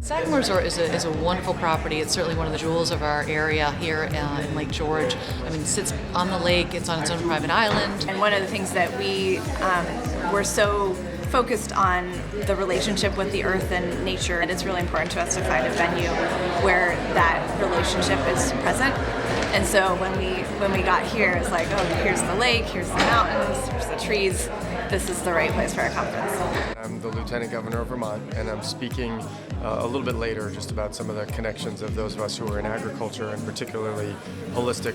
Sagamore Resort is a wonderful property. It's certainly one of the jewels of our area here in Lake George. I mean, it sits on the lake, it's on its own private island. And one of the things that we were so focused on the relationship with the earth and nature, and it's really important to us to find a venue where that relationship is present. And so when we got here, it's like, oh, here's the lake, here's the mountains, here's the trees. This is the right place for our conference. I'm the Lieutenant Governor of Vermont, and I'm speaking a little bit later just about some of the connections of those of us who are in agriculture, and particularly holistic,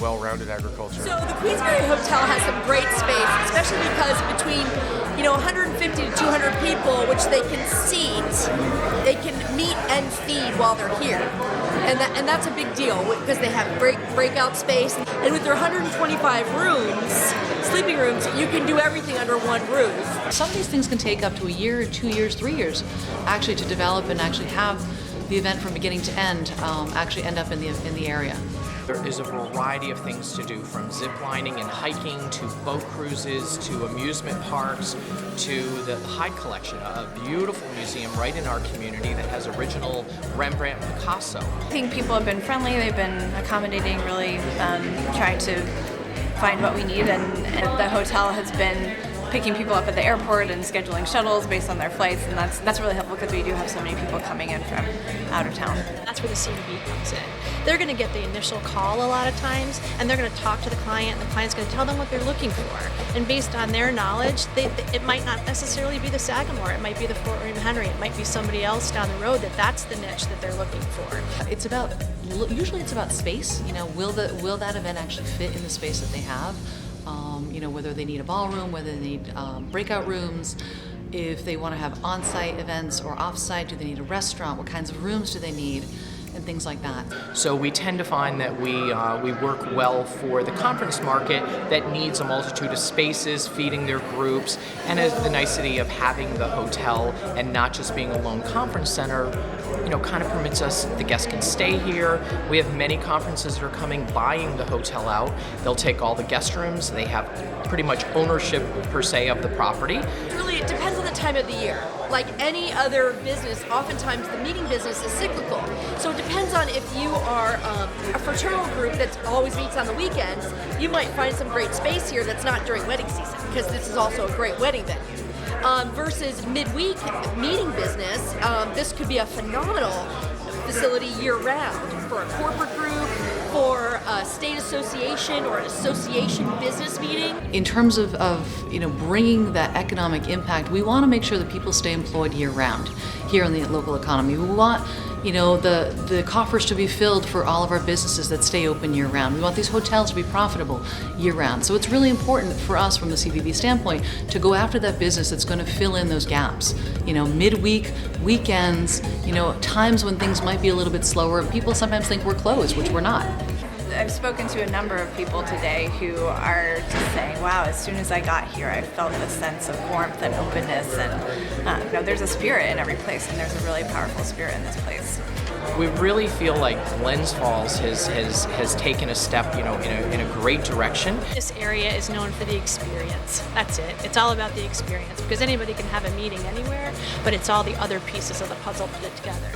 well-rounded agriculture. So the Queensberry Hotel has some great space, especially because between 150 to 200 people, which they can seat, they can meet and feed while they're here. And that's a big deal because they have great breakout space. And with their 125 rooms, sleeping rooms, you can do everything under one roof. Some of these things can take up to a year, 2 years, 3 years actually to develop and actually have the event from beginning to end actually end up in the area. There is a variety of things to do, from zip lining and hiking to boat cruises to amusement parks to the Hyde Collection, a beautiful museum right in our community that has original Rembrandt and Picasso. I think people have been friendly, they've been accommodating, really trying to find what we need, and the hotel has been picking people up at the airport and scheduling shuttles based on their flights, and that's really helpful because we do have so many people coming in from out of town. That's where the CVB comes in. They're going to get the initial call a lot of times, and they're going to talk to the client, and the client's going to tell them what they're looking for. And based on their knowledge, it might not necessarily be the Sagamore, it might be the Fort William Henry, it might be somebody else down the road that's the niche that they're looking for. Usually it's about space. Will that event actually fit in the space that they have? Whether they need a ballroom, whether they need breakout rooms, if they want to have on-site events or off-site, do they need a restaurant, what kinds of rooms do they need, and things like that. So we tend to find that we work well for the conference market that needs a multitude of spaces, feeding their groups, and the nicety of having the hotel and not just being a lone conference center, kind of permits us, the guests can stay here. We have many conferences that are coming, buying the hotel out. They'll take all the guest rooms. They have pretty much ownership, per se, of the property. Really, it depends on the time of the year. Like any other business, oftentimes the meeting business is cyclical. So it depends on if you are a fraternal group that always meets on the weekends, you might find some great space here that's not during wedding season, because this is also a great wedding venue. Versus midweek meeting business, this could be a phenomenal facility year-round for a corporate group, for a state association or an association business meeting. In terms of bringing that economic impact, we want to make sure that people stay employed year-round here in the local economy. We want the coffers to be filled for all of our businesses that stay open year-round. We want these hotels to be profitable year-round. So it's really important for us from the CVB standpoint to go after that business that's going to fill in those gaps. Midweek, weekends, times when things might be a little bit slower, and people sometimes think we're closed, which we're not. I've spoken to a number of people today who are just saying, wow, as soon as I got here, I felt this sense of warmth and openness, and there's a spirit in every place, and there's a really powerful spirit in this place. We really feel like Glens Falls has taken a step, in a great direction. This area is known for the experience. That's it. It's all about the experience, because anybody can have a meeting anywhere, but it's all the other pieces of the puzzle put together.